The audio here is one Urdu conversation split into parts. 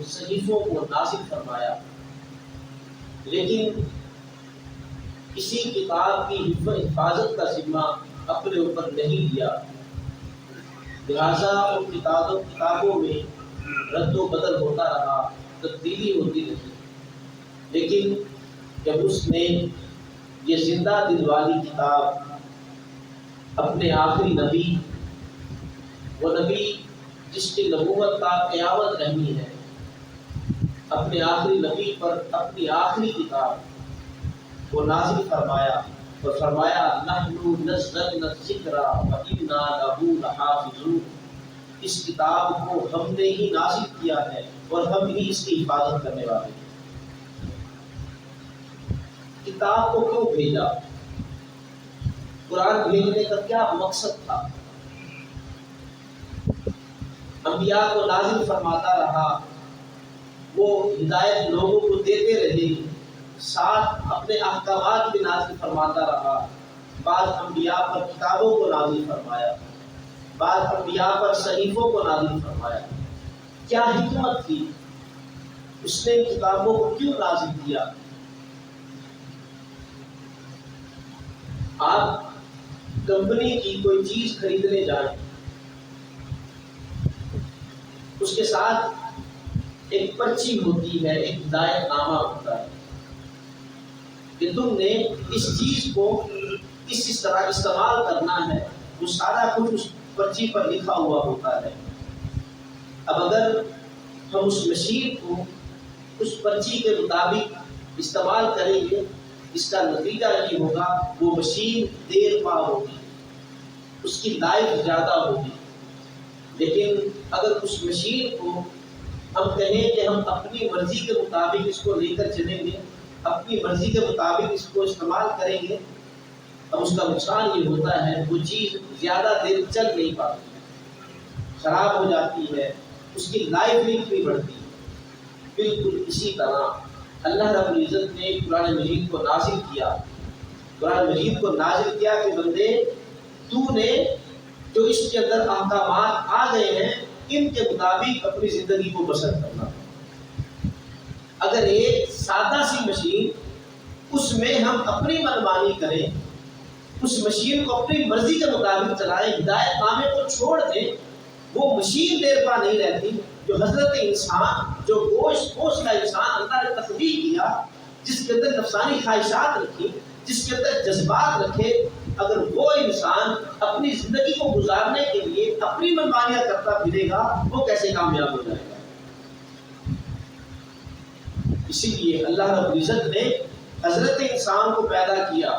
صحیفوں کو نازل فرمایا، لیکن کسی کتاب کی حفاظت کا ذمہ اپنے اوپر نہیں لیا، لہذا ان کتابوں میں رد و بدل ہوتا رہا، تبدیلی ہوتی رہی۔ لیکن جب اس نے یہ زندہ دل والی کتاب اپنے آخری نبی، وہ نبی جس کی نبوت کا قیامت رہنی ہے، اپنے آخری نبی پر اپنی آخری کتاب وہ نازل فرمایا اور فرمایا نحن نزلنا الذکر وإنا لہ لحافظون، اس کتاب کو ہم نے ہی نازل کیا ہے اور ہم ہی اس کی حفاظت کرنے والے ہیں۔ کتاب کو کیوں بھیجا؟ قرآن بھیجنے کا کیا مقصد تھا؟ انبیاء کو نازل فرماتا رہا، وہ ہدایت لوگوں کو دیتے رہے، ساتھ اپنے احکامات بھی نازل فرماتا رہا۔ بعض انبیاء پر کتابوں کو نازل فرمایا، بعض انبیاء پر صحیفوں کو نازل فرمایا۔ کیا حکمت تھی؟ اس نے کتابوں کو کیوں نازل کیا؟ آپ کمپنی کی کوئی چیز خریدنے جائیں، اس کے ساتھ ایک پرچی ہوتی ہے، ایک ہدایت نامہ ہوتا ہے کہ تم نے اس چیز کو اس طرح استعمال کرنا ہے، وہ سارا کچھ اس پرچی پر لکھا ہوا ہوتا ہے۔ اب اگر ہم اس مشین کو اس پرچی کے مطابق استعمال کریں گے، اس کا نتیجہ یہ ہوگا وہ مشین دیر پا ہوگی، اس کی لائف زیادہ ہوگی۔ لیکن اگر اس مشین کو ہم کہیں کہ ہم اپنی مرضی کے مطابق اس کو لے کر چلیں گے، اپنی مرضی کے مطابق اس کو استعمال کریں گے، اب اس کا نقصان یہ ہوتا ہے وہ چیز زیادہ دیر چل نہیں پاتی، خراب ہو جاتی ہے، اس کی لائف نہیں بڑھتی۔ بالکل اسی طرح اللہ رب العزت نے قرآن مجید کو نازل کیا، قرآن مجید کو نازل کیا کہ بندے تو نے جو اس کے اندر احکامات آ گئے ہیں ان کے مطابق اپنی زندگی کو بسر کرنا۔ اگر ایک سادہ سی مشین اس میں ہم اپنی منمانی کریں، اس مشین کو اپنی مرضی کے مطابق چلائیں، ہدایت نامے کو چھوڑ دیں، وہ مشین دیر پا نہیں رہتی۔ جو حضرت انسان، جو گوشت کا انسان اللہ نے تخلیق کیا، جس کے اندر نفسانی خواہشات رکھی، جس کے اندر جذبات رکھے، اگر وہ انسان اپنی زندگی کو گزارنے کے لیے اپنی منمانیاں کرتا پھرے گا، وہ کیسے کامیاب ہو جائے گا؟ اسی لیے اللہ رب العزت نے حضرت انسان کو پیدا کیا،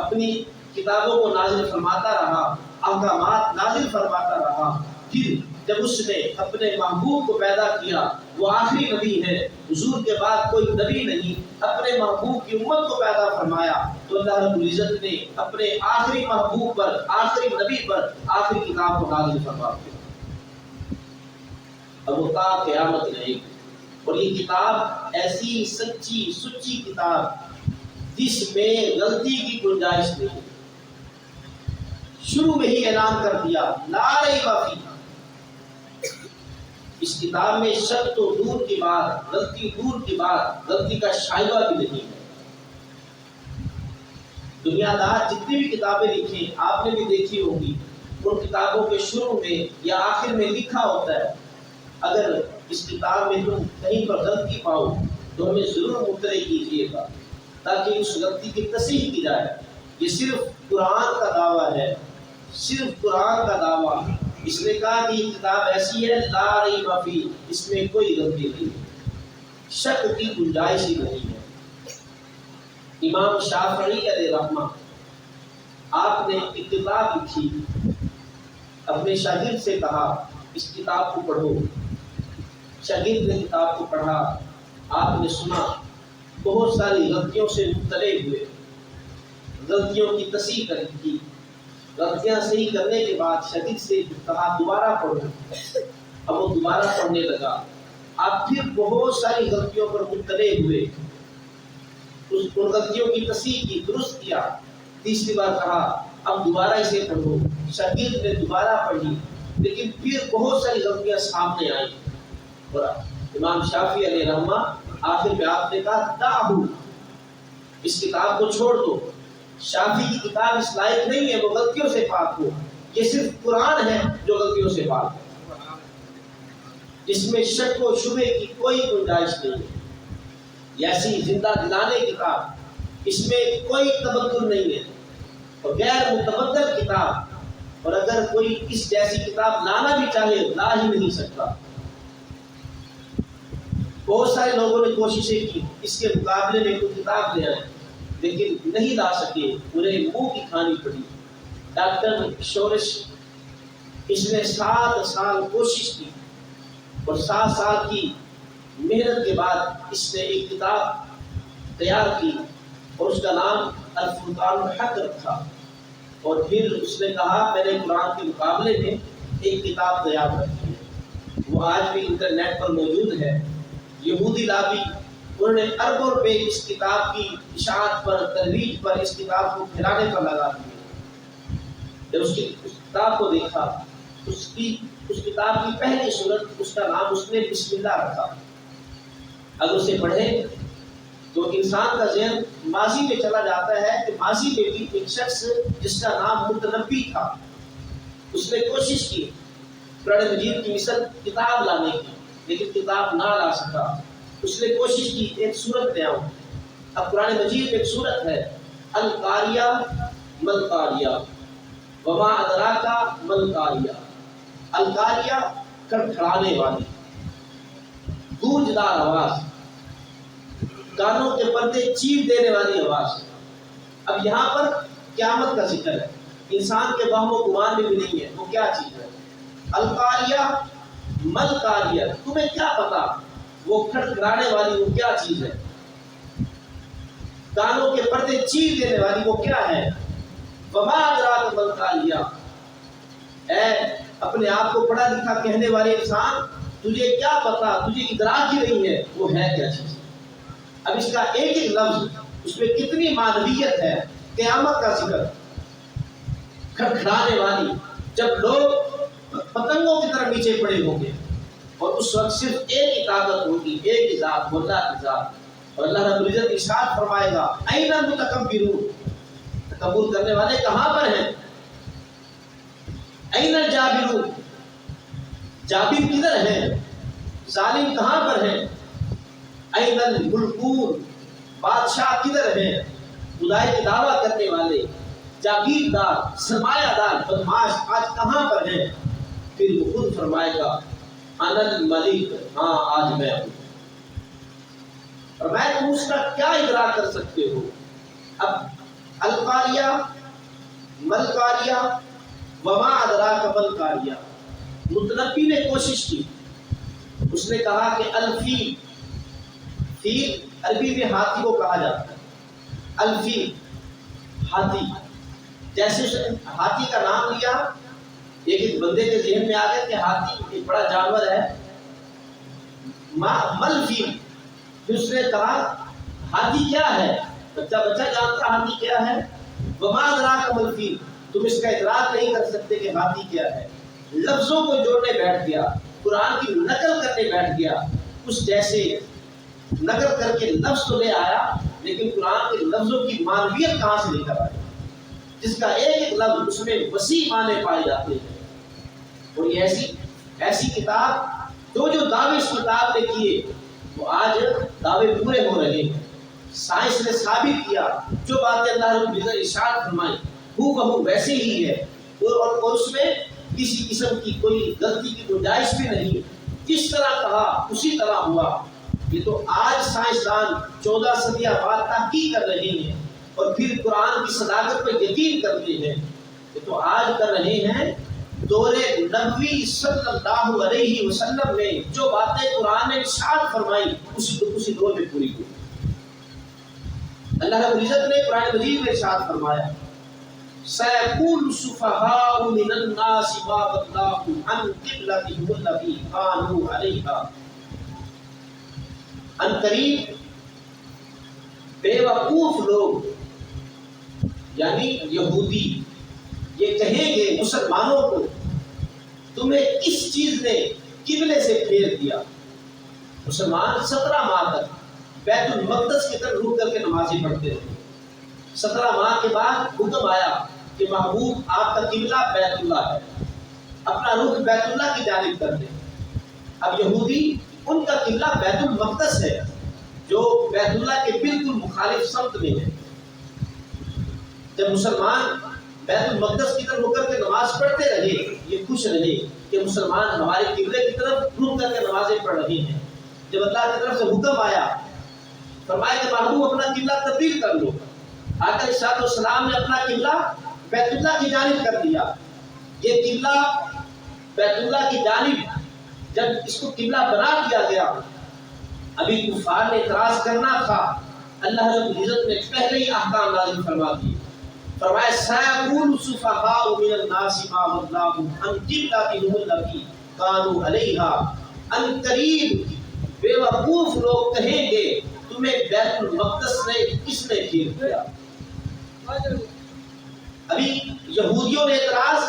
اپنی کتابوں کو نازل فرماتا رہا، احکامات نازل فرماتا رہا۔ پھر جب اس نے اپنے محبوب کو پیدا کیا، وہ آخری نبی ہے، حضور کے بعد کوئی نبی نہیں، اپنے محبوب کی امت کو پیدا فرمایا، تو اللہ رب العزت نے اپنے آخری محبوب پر، آخری نبی پر آخری کتاب کو نازل فرما دیا۔ اب وہ تا قیامت رہے گی، اور یہ کتاب ایسی سچی سچی کتاب جس میں غلطی کی گنجائش نہیں۔ شروع میں ہی اعلان کر دیا لا ریب فیہ، اس کتاب میں شک تو دور کی بات، غلطی دور کی بات، غلطی کا شائبہ بھی نہیں ہے۔ دنیا دار جتنی بھی کتابیں لکھیں، آپ نے بھی دیکھی ہوگی، ان کتابوں کے شروع میں یا آخر میں لکھا ہوتا ہے اگر اس کتاب میں تم کہیں پر غلطی پاؤ تو ہمیں ضرور مطلع کیجیے گا تاکہ اس غلطی کی تصحیح کی جائے۔ یہ صرف قرآن کا دعویٰ ہے، صرف قرآن کا دعویٰ۔ اس نے کہا کہ یہ کتاب ایسی ہے لا ریب فیہ، اس میں کوئی غلطی نہیں ہے، شک کی گنجائش ہی نہیں ہے۔ امام شافعی علیہ رحمہ، آپ نے ایک کتاب لکھی، اپنے شاگرد سے کہا اس کتاب کو پڑھو۔ شاگرد نے کتاب کو پڑھا، آپ نے سنا، بہت ساری غلطیوں سے مبتلا ہوئے، غلطیوں کی تصحیح کی، غلطیاں صحیح کرنے کے بعد شاگرد سے کہا دوبارہ پڑھو۔ اب وہ دوبارہ پڑھنے لگا، آپ پھر بہت ساری غلطیوں پر مبتلا ہوئے، ان غلطیوں کی تصحیح کی، درست کیا۔ تیسری بار کہا اب دوبارہ اسے پڑھو۔ شاگرد نے دوبارہ پڑھی، لیکن پھر بہت ساری غلطیاں سامنے آئیں، اور امام شافعی علیہ رحمہ آخر میں آپ نے کہا دعہو، اس کتاب کو چھوڑ دو، شافعی کی کتاب اس لائق نہیں ہے، وہ غلطیوں سے پاک ہو، یہ صرف قرآن ہے جو غلطیوں سے پاک ہے، جس میں شک و شبہ کی کوئی گنجائش نہیں ہے، یہ ایسی زندہ دلانے کتاب، اس میں کوئی تبدل نہیں ہے، اور غیر متبدل کتاب، اور اگر کوئی اس جیسی کتاب لانا بھی چاہے لا ہی نہیں سکتا۔ بہت سارے لوگوں نے کوششیں کی اس کے مقابلے میں کوئی کتاب لے آئے، لیکن نہیں لا سکے، انہیں منہ کی کھانی پڑی۔ ڈاکٹر شورش، اس نے 7 سال کوشش کی، اور 7 سال کی محنت کے بعد اس نے ایک کتاب تیار کی، اور اس کا نام الفرقان الحق رکھا، اور پھر اس نے کہا میں نے قرآن کے مقابلے میں ایک کتاب تیار رکھی ہے، وہ آج بھی انٹرنیٹ پر موجود ہے۔ یہودی لابی، انہوں نے اربوں روپے اس کتاب کی اشاعت پر، ترویج پر، اس کتاب کو پھیلانے پر لگا دیے۔ جب اس کتاب کو دیکھا، اس کتاب کی پہلی صورت، اس کا نام اس نے بسم اللہ رکھا۔ اگر اسے پڑھے تو انسان کا ذہن ماضی میں چلا جاتا ہے کہ ماضی میں بھی ایک شخص جس کا نام متنبی تھا، اس نے کوشش کی قرآن مجید کی مثل کتاب لانے کی، لیکن کتاب نہ لا سکا۔ اس نے کوشش کی ایک سورت لے آؤں۔ اب قرآن مجید میں ایک سورت ہے، القاریہ ملقاریہ وما ادراکا ملقاریہ، القاریہ کھڑکھڑانے والی، گونجدار آواز، کانوں کے پردے چیر دینے والی آواز۔ اب یہاں پر قیامت کا ذکر ہے، انسان کے وہم و گمان میں بھی نہیں ہے وہ کیا چیز ہے۔ القاریہ ملقاریہ، تمہیں کیا پتا وہ کھڑکھڑانے والی وہ کیا چیز ہے، کانوں کے پردے چیر دینے والی وہ کیا ہے۔ وما ادراک ملقاریہ، اے اپنے آپ کو پڑھا لکھا کہنے والے انسان، تجھے کیا پتا، تجھے ادراک ہی نہیں ہے وہ ہے کیا چیز۔ اب اس کا ایک ایک لفظ، اس میں کتنی معنویت ہے۔ قیامت کا ذکر، کھڑکھڑانے والی، جب لوگ پتنگوں کی طرح نیچے پڑے ہوں گے، اور اس وقت صرف ایک ہی طاقت ہوگی، ایک ہی ذات، اللہ کی ذات، اور اللہ رب العزت ارشاد فرمائے گا این المتکبرون، تکبر کرنے والے کہاں پر ہیں، این الجابرون، جابر کدھر ہیں، ظالم کہاں پر ہیں، این الملکون، بادشاہ کدھر ہیں، خدائی کے دعویٰ کرنے والے، جاگیردار، سرمایہ دار، بدماش آج کہاں پر ہیں۔ پھر وہ خود فرمائے گا انا الملک، ہاں آج میں ہوں، اور میں تم اس کا کیا ادراک کر سکتے ہو۔ اب القاریہ ملقاریہ وما ادراک ملقاریہ، متنبی نے کوشش کی، اس نے کہا کہ الفیل، فیل عربی میں ہاتھی کو کہا جاتا ہے، الفیل ہاتھی، جیسے ہاتھی کا نام لیا، ایک بندے کے ذہن میں آ گیا کہ ہاتھی ایک بڑا جانور ہے، مل فیل، پھر اس نے کہا ہاتھی کیا ہے، بچہ جانتا ہاتھی کیا ہے، وما ادراک مل فیل، تم اس کا ادراک نہیں کر سکتے کہ ہاتھی کیا ہے۔ لفظوں کو جوڑنے بیٹھ گیا، قرآن کی نقل کرنے بیٹھ گیا، اس جیسے نقل کر کے لفظ تو لے آیا، لیکن قرآن کے لفظوں کی معنویت کہاں سے لے کر آیا، جس کا ایک ایک لفظ اس میں وسیع معنی پائے جاتے ہیں۔ اور یہ ایسی کتاب جو دعوے اس کتاب نے کیے وہ آج دعوے پورے ہو رہے ہیں۔ سائنس نے ثابت کیا جو باتیں اللہ رب العزت نے ارشاد فرمائی ہو بہو ویسے ہی ہے، اور اس میں کسی قسم کی کوئی غلطی کی گنجائش بھی نہیں، جس طرح کہا اسی طرح ہوا۔ یہ تو آج سائنسدان 14 صدیاں بعد تحقیق کر رہے ہیں، اور پھر قرآن کی صداقت پر یقین کرتے ہیں، یہ تو آج کر رہے ہیں۔ دور نبوی صلی اللہ علیہ وسلم میں جو باتیں قرآن نے ارشاد فرمائی اسی دور میں پوری ہوئی۔ اللہ رب العزت نے قرآن مجید میں ارشاد فرمایا سَيَقُولُ السُّفَهَاءُ مِنَ النَّاسِ مَا وَلَّاهُمْ عَنْ قِبْلَتِهِمُ الَّتِي كَانُوا عَلَيْهَا، ان قریب بے وقوف لوگ یعنی یہودی یہ کہیں گے مسلمانوں کو تمہیں کس چیز نے قبلے سے پھیر دیا، مسلمان 17 ماہ تک بیت المقدس کی طرف رخ کر کے نمازیں پڑھتے رہے. 17 ماہ کے بعد حکم آیا کہ محبوب آپ کا قبلہ بیت اللہ ہے، اپنا رخ بیت اللہ کی جانب کر دیں. اب یہودی ان کا قبلہ بیت المقدس ہے جو بیت اللہ کے بالکل مخالف سمت میں ہے. جب مسلمان بیت المقدس کی طرف رک کر کے نماز پڑھتے رہے، یہ خوش رہے کہ مسلمان ہمارے قبلے کی طرف رک کر کے نمازیں پڑھ رہے ہیں. جب اللہ کی طرف سے حکم آیا، فرمایا کہ محبوب اپنا قبلہ تبدیل کر لو. آقا علیہ السلام نے اپنا قبلہ بیت اللہ کی جانب کر دیا. یہ قبلہ بیت اللہ کی جانب جب اس کو قبلہ بنا دیا گیا، ابھی کفار نے اعتراض کرنا تھا، اللہ رب العزت نے پہلے ہی احکام نازل فرما دیے. فرمایا سَيَقُولُ السُّفَهَاءُ مِنَ النَّاسِ مَا وَلَّاهُمْ عَنْ قِبْلَتِهِمُ الَّتِي كَانُوا عَلَيْهَا. ان قریب بے وقوف لوگ کہیں گے تمہیں بیت المقدس نے کس نے پھیر دیا. ابھی یہودیوں نے اعتراض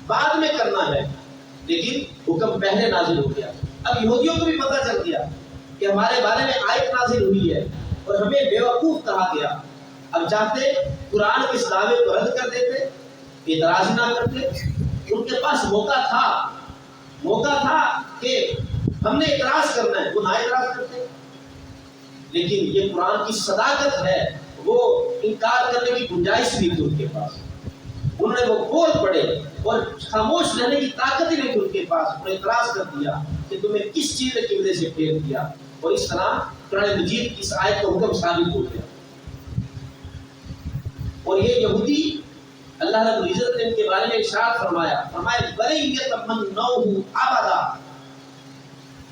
بعد میں کرنا ہے، لیکن حکم پہلے نازل ہو گیا. اب یہودیوں کو بھی پتہ چل گیا کہ ہمارے بارے میں آیت نازل ہوئی ہے اور ہمیں بیوقوف کہا گیا. اب چاہتے قرآن کے اس دعوے کو رد کر دیتے، اعتراض نہ کرتے. ان کے پاس موقع تھا کہ ہم نے اعتراض کرنا ہے، وہ نہ اعتراض کرتے. لیکن یہ قرآن کی صداقت ہے، وہ انکار کرنے کی گنجائش بھی تھی ان کے پاس. انہوں نے وہ بول پڑے اور خاموش رہنے کی طاقت ہی نہیں تھی ان کے پاس. انہوں نے اعتراض کر دیا کہ تمہیں کس چیز نے قبلے سے پھیر دیا، اور اس طرح قرآن مجید کی اس آیت کا حکم ثابت ہو گیا. اور یہ یہودی اللہ رب العزت نے ان کے بارے میں ارشاد فرمایا وَلَن يَتَمَنَّوْهُ أَبَدًا.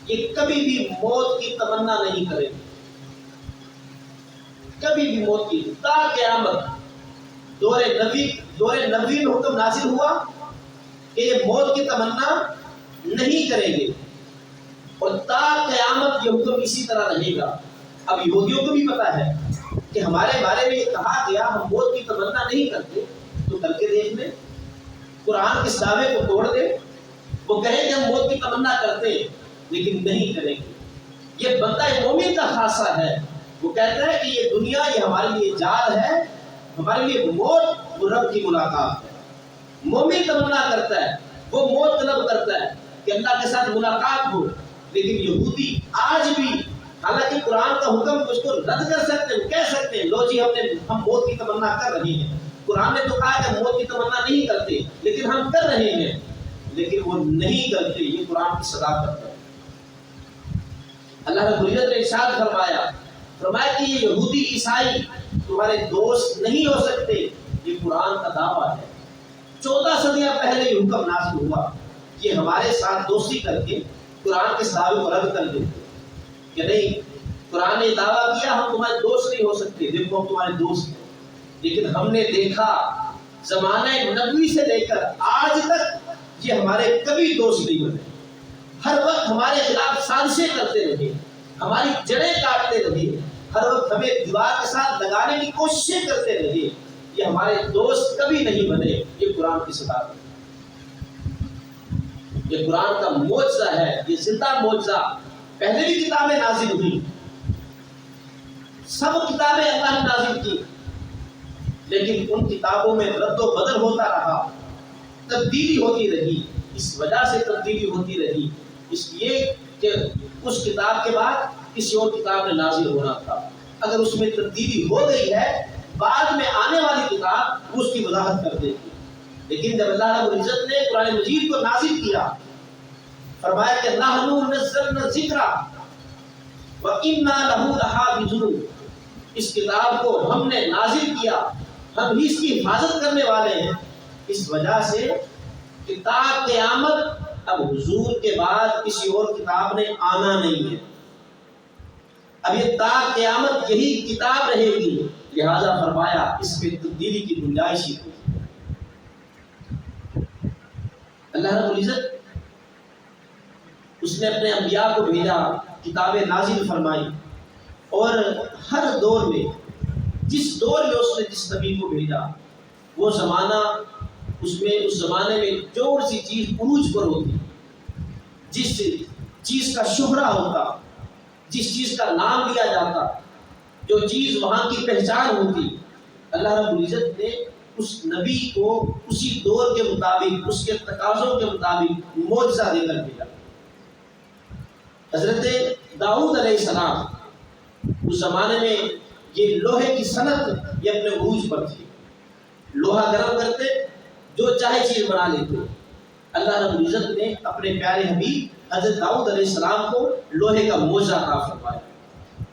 یہ کبھی بھی موت کی تمنا نہیں کریں گے، کبھی بھی موت کی. تا قیامت دور نبوی میں حکم نازل ہوا کہ یہ موت کی تمنا نہیں کریں گے، اور تا قیامت یہ حکم اسی طرح رہے گا. اب یہودیوں کو بھی پتا ہے کہ ہمارے بارے میں یہ کہا گیا ہم موت کی تمنا نہیں کرتے، تو کر کے دیکھ لیں، قرآن کے دعوے کو توڑ دیں. وہ کہیں کہ ہم موت کی تمنا کرتے ہیں لیکن نہیں کریں گے. یہ بندہ مومن کا خاصہ ہے. وہ کہتا ہے کہ یہ دنیا یہ ہمارے لیے جال ہے، ہمارے لیے موت وہ رب کی ملاقات ہے. مومن تمنا کرتا ہے، وہ موت طلب کرتا ہے کہ اللہ کے ساتھ ملاقات ہو. لیکن یہودی آج بھی حالانکہ قرآن کا حکم اس کو رد کر سکتے ہیں، کہہ سکتے ہیں لو جی ہم موت کی تمنا کر رہے ہیں. قرآن نے تو کہا کہ ہم موت کی تمنا نہیں کرتے، لیکن ہم کر رہے ہیں. لیکن وہ نہیں کرتے. یہ قرآن کی صداقت ہے. اللہ رب العزت نے ارشاد فرمایا کہ یہ یہودی عیسائی تمہارے دوست نہیں ہو سکتے. یہ قرآن کا دعویٰ ہے. 14 صدیاں پہلے یہ حکم نازل ہوا کہ ہمارے ساتھ دوستی کر کے قرآن کے دعوے کو رد کر دیتے کہ نہیں، قرآن نے دعویٰ کیا ہم تمہارے دوست نہیں ہو سکتے، دیکھو ہم تمہارے دوست ہیں. لیکن ہم نے دیکھا زمانہ نبوی سے لے کر آج تک یہ ہمارے کبھی دوست نہیں بنے. ہر وقت ہمارے خلاف سازشیں کرتے رہے، ہماری جڑیں کاٹتے رہے، ہر وقت ہمیں دیوار کے ساتھ لگانے کی کوششیں کرتے رہے. یہ ہمارے دوست کبھی نہیں بنے. یہ قرآن کی صداقت ہے. یہ قرآن کا معجزہ ہے، یہ زندہ معجزہ. پہلے بھی کتابیں نازل ہوئی، سب کتابیں اللہ نے نازل کی، لیکن ان کتابوں میں رد و بدل ہوتا رہا، تبدیلی ہوتی رہی. اس وجہ سے تبدیلی ہوتی رہی اس لیے کہ اس کتاب کے بعد کسی اور کتاب نے نازل ہونا تھا. اگر اس میں تبدیلی ہو گئی ہے، بعد میں آنے والی کتاب اس کی وضاحت کر دیتی. لیکن جب اللہ رب العزت نے قرآن مجید کو نازل کیا، فرمایا کہ نحن نزلنا الذکر وَإِنَّا لَهُ لَحَافِظُونَ. اس کتاب کو ہم نے نازل کیا، ہم ہی اس کی حفاظت کرنے والے ہیں. اس وجہ سے کتاب قیامت اب حضور کے بعد کسی اور کتاب نے آنا نہیں ہے. اب یہ تا قیامت یہی کتاب رہے گی. لہذا فرمایا اس میں تبدیلی کی گنجائش ہی نہیں. اللہ رب العزت اس نے اپنے انبیاء کو بھیجا، کتابیں نازل فرمائی، اور ہر دور میں جس دور میں اس نے جس نبی کو بھیجا وہ زمانہ اس زمانے میں جو سی چیز عروج پر ہوتی، جس چیز کا شہرہ ہوتا، جس چیز کا نام لیا جاتا، جو چیز وہاں کی پہچان ہوتی، اللہ رب العزت نے اس نبی کو اسی دور کے مطابق، اس کے تقاضوں کے مطابق معجزہ دے کر بھیجا۔ حضرت داؤد علیہ السلام اس زمانے میں یہ لوہے کی صنعت یہ اپنے عروج پر تھی، لوہا گرم کرتے جو چاہے چیز بنا لیتے۔ اللہ رب العزت نے اپنے پیارے حبیب حضرت داؤد علیہ السلام کو لوہے کا معجزہ عطا فرمایا۔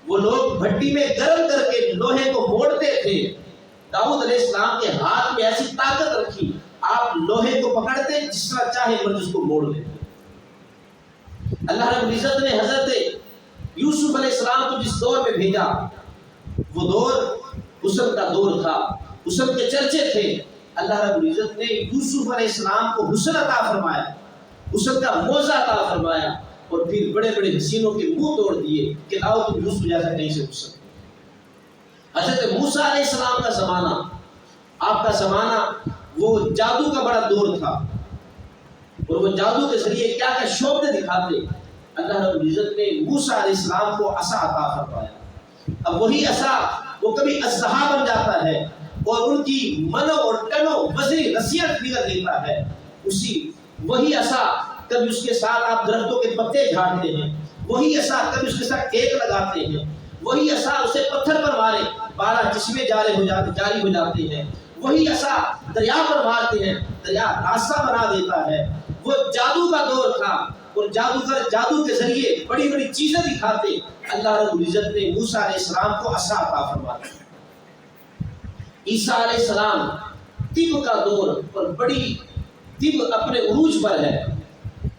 وہ لوگ بھٹی میں گرم کر کے لوہے کو موڑتے تھے، داؤد علیہ السلام کے ہاتھ میں ایسی طاقت رکھی، آپ لوہے کو پکڑتے جس طرح چاہے مرضی اس کو موڑ دیتے۔ اللہ رب العزت نے حضرت یوسف علیہ السلام کو جس دور میں بھیجا، وہ دور حسن کا دور تھا، حسن کے چرچے تھے۔ اللہ رب العزت نے یوسف علیہ السلام کو حسن عطا فرمایا، حسن کا معجزہ عطا فرمایا، اور پھر بڑے بڑے حسینوں کے منہ توڑ دیے کہ لاؤ تم یوسف جیسا کہیں سے حسن۔ حضرت موسیٰ علیہ السلام کا زمانہ، آپ کا زمانہ وہ جادو کا بڑا دور تھا، اور وہ جادو کے ذریعے کیا کیا شعبے دکھاتے۔ اللہ رب العزت نے موسیٰ علیہ السلام کو عصا عطا فرمایا۔ اب وہی عصا وہ کبھی اژدہا بن جاتا ہے اور ان کی منو اور ٹنو وزنی رسیاں نکل دیتا ہے، اسی وہی عصا کبھی اس کے ساتھ آپ درختوں کے پتے جھاڑتے ہیں، وہی عصا کبھی اس کے ساتھ ٹیک لگاتے ہیں، وہی عصا اسے پتھر پر مارے 12 چشمے جاری ہو جاتے ہیں، وہی عصا دریا پر مارتے ہیں دریا راستہ بنا دیتا ہے۔ وہ جادو کا دور تھا، اور جادو کے ذریعے بڑی بڑی چیزیں دکھاتے۔ اللہ رب العزت نے موسیٰ علیہ السلام کو عصا عطا فرمایا۔ عیسیٰ علیہ السلام طب کا دور، اور بڑی طب اپنے عروج پر ہے،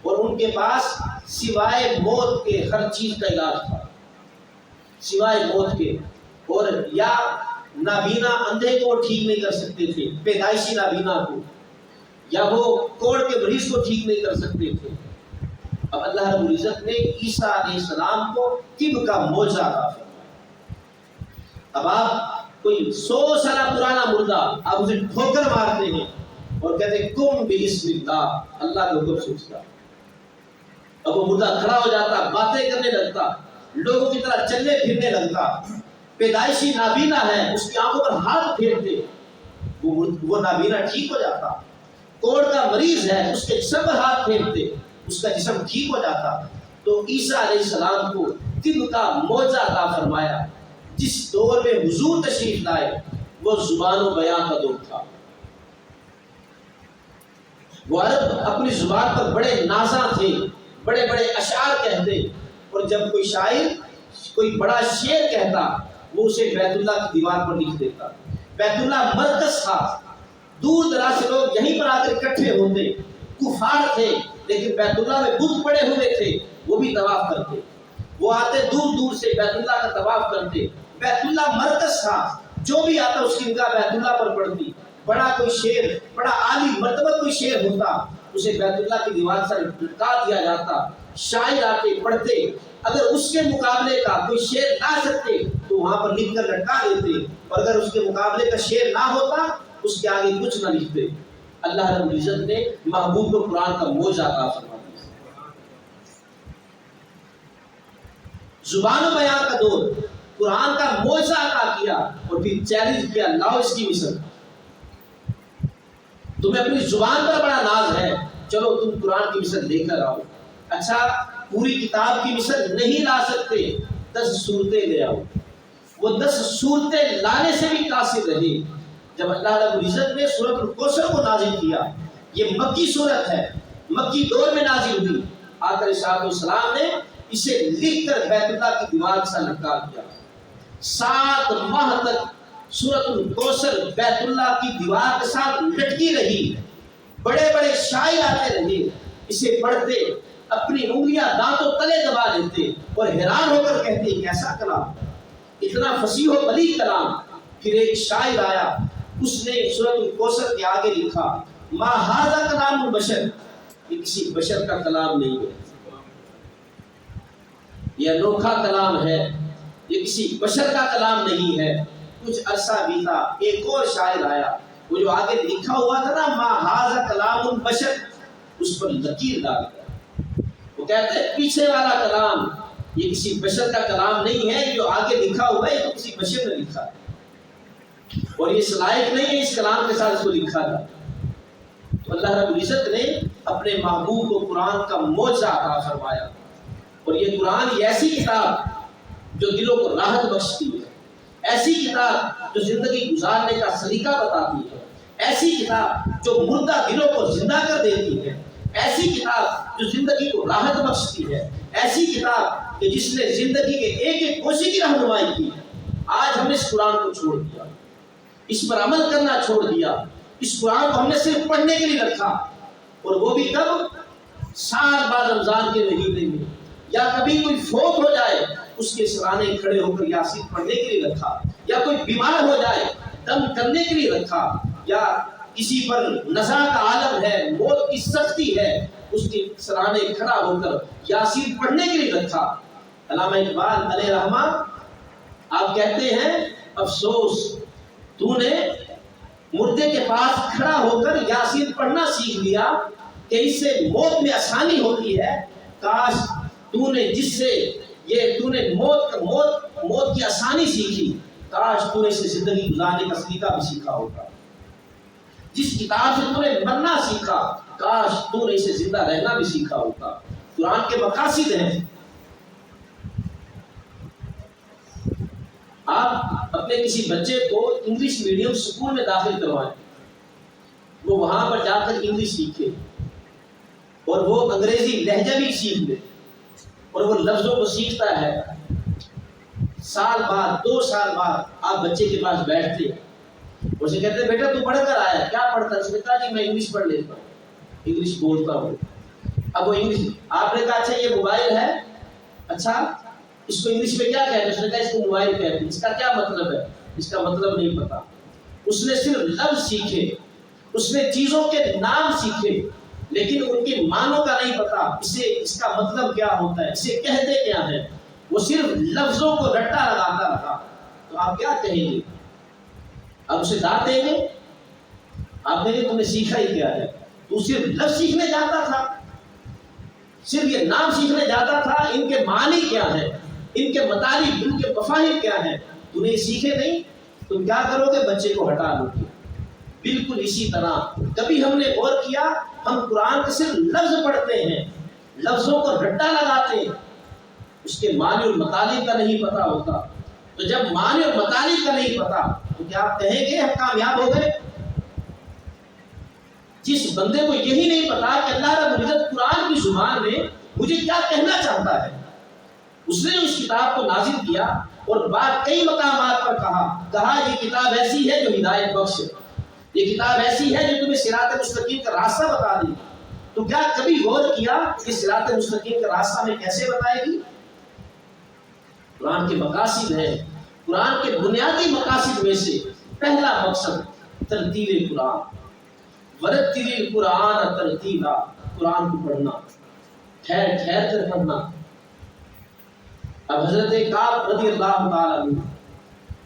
اور ان کے پاس سوائے موت کے ہر چیز کا علاج تھا، سوائے موت کے۔ اور یا نابینا اندھے کو ٹھیک نہیں کر سکتے تھے، پیدائشی نابینا کو، یا وہ کوڑ کے مریض کو ٹھیک نہیں کر سکتے تھے۔ اب اللہ رب العزت نے عیسیٰ علیہ السلام کو طب کا معجزہ عطا فرمایا۔ اب آپ کوئی 100 سالہ پرانا مردہ آپ اسے ٹھوکر مارتے ہیں اور کہتے ہیں کم بسم اللہ، اللہ کے حکم سے اٹھتا۔ اب وہ مردہ کھڑا ہو جاتا، باتیں کرنے لگتا، لوگوں کی طرح چلنے پھرنے لگتا۔ پیدائشی نابینا ہے، اس کی آنکھوں پر ہاتھ پھیرتے، وہ نابینا ٹھیک ہو جاتا۔ کوڑ کا مریض ہے، اس کے جسم پر ہاتھ پھیرتے، اس کا جسم ٹھیک ہو جاتا۔ تو عیسیٰ علیہ السلام کو طب کا معجزہ عطا فرمایا۔ جس دور میں حضور تشریف لائے وہ زبان و بیان کا دور تھا۔ وہ عرب اپنی زبان پر بڑے نازاں تھے، بڑے بڑے اشعار کہتے، اور جب کوئی شاعر کوئی بڑا شعر کہتا وہ اسے بیت اللہ کی دیوار پر لکھ دیتا۔ بیت اللہ مرکز تھا، دور دراز سے لوگ یہیں پر آ کر اکٹھے ہوتے، کفار تھے لیکن بیت اللہ میں بت پڑے ہوئے تھے، وہ بھی طواف کرتے، وہ آتے دور دور سے بیت اللہ کا طواف کرتے۔ بیت اللہ مرکز تھا، جو بھی آتا اس کی نگاہ بیت اللہ پر پڑتی۔ بڑا کوئی شعر، بڑا عالی مرتبہ کوئی شعر ہوتا، اسے بیت اللہ کی دیوار سے لٹکا دیا جاتا، شاعر آتے پڑھتے، اگر اس کے مقابلے کا کوئی شعر لا سکتے تو وہاں پر لکھ کر لٹکا دیتے، اور اگر اس کے مقابلے کا شعر نہ ہوتا اس کے آگے کچھ نہ لکھتے۔ اللہ رب العزت نے محبوب کو قرآن کا معجزہ عطا فرما دیا۔ زبان و بیان کا دور، قرآن کا معجزہ عطا کیا، اور پھر چیلنج کیا، لاؤ اس کی مثل، تمہیں اپنی زبان پر بڑا ناز ہے، چلو تم قرآن کی مثل لے کر آؤ۔ اچھا پوری کتاب کی مثل نہیں لا سکتے، 10 صورتیں لے آؤ۔ وہ 10 صورتیں لانے سے بھی قاصر رہے۔ جب اللہ رب العزت نے سورۃ الکوثر کو نازل کیا، یہ مکی سورت ہے، مکی دور میں نازل ہوئی، آقا صلی اللہ علیہ وسلم نے اسے لکھ کر بیت اللہ کی دیوار کے ساتھ لٹکا دیا۔ 7 ماہ تک سورۃ الکوثر بیت اللہ کی دیوار کے ساتھ لٹکی رہی، بڑے بڑے شاعر آتے رہے، اسے پڑھتے، اپنی انگلیاں دانتوں تلے دبا لیتے اور حیران ہو کر کہتے کیسا کلام، اتنا فصیح و بلیغ کلام۔ پھر ایک شاعر آیا، اس نے سورۃ الکوثر کے آگے لکھا ما ھذا کلام البشر، یہ کسی بشر کا کلام نہیں ہے، یہ انوکھا کلام ہے، یہ کسی بشر کا کلام نہیں ہے۔ کچھ عرصہ بیتا، ایک اور شاعر آیا، وہ جو آگے لکھا ہوا تھا نا ما ھذا کلام البشر، اس پر لکیر ڈال دیا۔ وہ کہتے ہیں پیچھے والا کلام یہ کسی بشر کا کلام نہیں ہے، جو آگے لکھا ہوا ہے یہ تو کسی بشر نے لکھا ہے، اور یہ صلاحیت نہیں ہے اس کلام کے ساتھ اس کو لکھا تھا۔ تو اللہ رب العزت نے اپنے محبوب کو قرآن کا معجزہ عطا فرمایا، اور یہ قرآن یہ ایسی کتاب جو دلوں کو راحت بخشتی ہے، ایسی کتاب جو زندگی گزارنے کا سلیقہ بتاتی ہے، ایسی کتاب جو مردہ دلوں کو زندہ کر دیتی ہے، ایسی کتاب جو زندگی کو راحت بخشتی ہے، ایسی کتاب کہ جس نے زندگی کے ایک ایک کوشے کی رہنمائی کی ہے۔ آج ہم نے اس قرآن کو چھوڑ دیا، اس پر عمل کرنا چھوڑ دیا، اس قرآن کو ہم نے صرف پڑھنے کے لیے رکھا، اور وہ بھی کب؟ سال بعد رمضان کے مہینے میں، یا کبھی کوئی فوت ہو جائے اس کے سرانے کھڑے ہو کر یاسین پڑھنے کے لیے رکھا، یا کوئی بیمار ہو جائے دم کرنے کے لیے رکھا، یا کسی پر نزا کا عالم ہے، موت کی سختی ہے، اس کے سرانے کھڑا ہو کر یاسین پڑھنے کے لیے رکھا۔ علامہ اقبال علیہ رحمہ آپ کہتے ہیں افسوس تو نے مردے کے پاس کھڑا ہو کر یاسین پڑھنا سیکھ لیا کہ اس سے موت میں آسانی ہوتی ہے، کاش تو نے جس سے یہ تو نے موت کی آسانی سیکھی، کاش تو نے اسے زندگی گزارنے کا سلیقہ بھی سیکھا ہوگا۔ جس کتاب سے تو نے مرنا سیکھا، کاش تو نے اسے زندہ رہنا بھی سیکھا ہوتا۔ قرآن کے مقاصد ہیں۔ آپ اپنے کسی بچے کو انگلش میڈیم اسکول میں داخل کروائیں، وہ وہاں پر جا کر انگلش سیکھے، اور وہ انگریزی لہجہ بھی سیکھ لے، اور وہ لفظوں کو سیکھتا ہے۔ سال بعد 2 سال بعد آپ بچے کے پاس بیٹھتے، اسے کہتے ہیں بیٹا تو پڑھ کر آیا، کیا پڑھتا ہے؟ اس نے کہا جی میں انگلش پڑھ لیتا ہوں، انگلش بولتا ہوں۔ اب وہ انگلش، آپ نے کہا اچھا یہ موبائل ہے، اچھا اس کو انگلش میں کیا کہتے ہیں؟ اس نے کہا اس کو موبائل کہتے ہیں، اس کا کیا مطلب ہے؟ اس کا مطلب نہیں پتا۔ اس نے صرف لفظ سیکھے، اس نے چیزوں کے نام سیکھے، لیکن ان کے معنوں کا نہیں پتا، اس کا مطلب کیا ہوتا ہے، اسے کہتے کیا ہے۔ وہ صرف لفظوں کو رٹا لگاتا رہا۔ تو آپ کیا کہیں گے؟ اب اسے داد دیں گے؟ آپ کہیں گے تم نے سیکھا ہی کیا ہے؟ تو صرف لفظ سیکھنے جاتا تھا، صرف یہ نام سیکھنے جاتا تھا، ان کے معنی کیا ہے، ان کے مطالب، ان کے مفاہیم کیا ہیں، تو نے سیکھے نہیں، تم کیا کرو گے؟ بچے کو ہٹا لو گے۔ بالکل اسی طرح کبھی ہم نے غور کیا، ہم قرآن کے صرف لفظ پڑھتے ہیں، لفظوں کو رٹا لگاتے ہیں، اس کے معنی اور مطالب کا نہیں پتا ہوتا۔ تو جب معنی اور مطالب کا نہیں پتا تو کیا آپ کہیں گے ہم کامیاب ہو گئے؟ جس بندے کو یہی نہیں پتا کہ اللہ رب العزت قرآن کی زبان میں مجھے کیا کہنا چاہتا ہے، اس نے جو اس کتاب کو نازل کیا اور بات کئی مقامات پر کہا یہ کتاب ایسی ہے جو ہدایت بخش ہے، یہ کتاب ایسی ہے جو تمہیں صراط مستقیم کا راستہ بتا دے گی۔ تو کیا کبھی غور کیا کہ صراط مستقیم کا راستہ ہمیں کیسے بتائے گی؟ قرآن کے مقاصد ہیں۔ قرآن کے بنیادی مقاصد میں سے پہلا مقصد ترتیل قرآن، ورتل القرآن ترتیلا، قرآن کو پڑھنا، ٹھہر ٹھہر کر پڑھنا۔ اب حضرت کعب رضی اللہ تعالیٰ عنہ،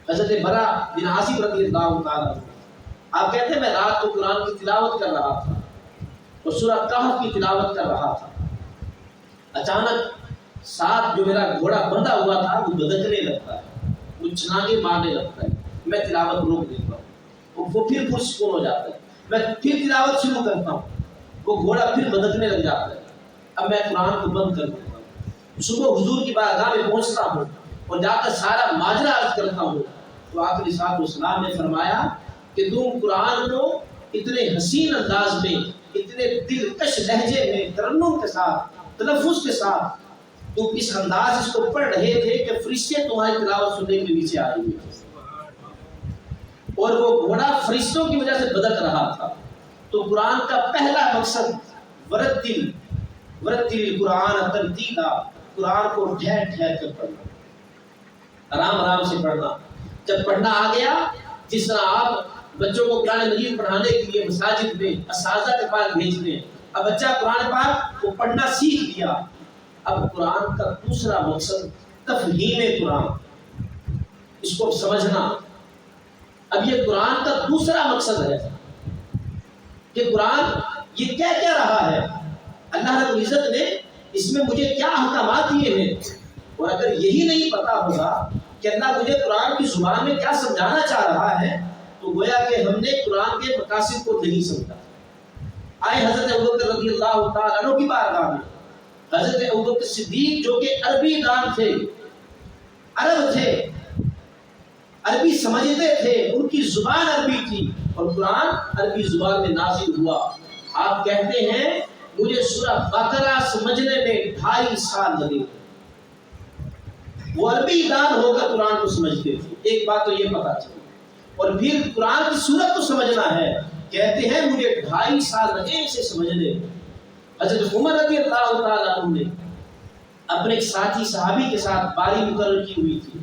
حضرت برا بن عازب رضی اللہ تعالیٰ عنہ، آپ کہتے ہیں میں رات کو قرآن کی تلاوت کر رہا تھا اور سورہ کہف کی تلاوت کر رہا تھا، اچانک ساتھ جو میرا گھوڑا بندھا ہوا تھا وہ بدکنے لگتا ہے، وہ چھلانگے مارنے لگتا ہے، میں تلاوت روک دیتا ہوں، وہ پھر پرسکون ہو جاتا ہے، میں پھر تلاوت شروع کرتا ہوں، وہ گھوڑا پھر بدکنے لگ جاتا ہے، اب میں قرآن کو بند کر دیتا ہوں، صبح حضور کی بارگاہ میں پہنچتا ہوں اور جا کر سارا ماجرا عرض کرتا ہوں، تو آخری صاحب السلام نے فرمایا کہ تم قرآن کو اتنے حسین انداز میں، اتنے دلکش لہجے میں، ترنم کے ساتھ، تلفظ کے ساتھ تم اس انداز اس کو پڑھ رہے تھے کہ فرشتے تمہاری تلاوت سننے کے نیچے آئے ہوئے، اور وہ گھوڑا فرشتوں کی وجہ سے بدک رہا تھا۔ تو قرآن کا پہلا مقصد ورتل القرآن ترتیلا، قرآن کو ٹھہر ٹھہر کر پڑھنا، آرام آرام سے پڑھنا۔ جب پڑھنا آ گیا، جس طرح آپ بچوں کو قرآن مجید پڑھانے کے لیے مساجد میں اساتذہ کے پاس بھیجتے ہیں، اب بچہ قرآن پاک وہ پڑھنا سیکھ لیا۔ اب قرآن کا دوسرا مقصد تفہیم قرآن، اس کو سمجھنا۔ اب یہ قرآن کا دوسرا مقصد ہے کہ قرآن یہ کیا رہا ہے، اللہ رب العزت نے اس میں مجھے کیا احکامات دیے ہیں، اور اگر یہی نہیں پتا ہوگا کہ اللہ مجھے قرآن کی زبان میں کیا سمجھانا چاہ رہا ہے تو گویا کہ ہم نے قرآن کے مقاصد کو نہیں سمجھا۔ آئے حضرت ابوبکر رضی اللہ تعالیٰ عنہ کی بارگاہ میں، حضرت ابوبکر صدیق جو کہ عربی دان تھے، عرب تھے، عربی سمجھتے تھے، ان کی زبان عربی تھی اور قرآن عربی زبان میں نازل ہوا۔ آپ کہتے ہیں مجھے سورہ بقرہ سمجھنے میں 2.5 سال لگے۔ وہ عربی دان ہو کر قرآن کو سمجھتے تھے، ایک بات تو یہ پتا چلی، اور پھر قرآن کی سورت کو سمجھنا ہے، کہتے ہیں مجھے 2.5 سال لگے اسے سمجھنے۔ حضرت عمر رضی اللہ تعالیٰ عنہ نے اپنے ایک ساتھی صحابی کے ساتھ باری مقرر کی ہوئی تھی،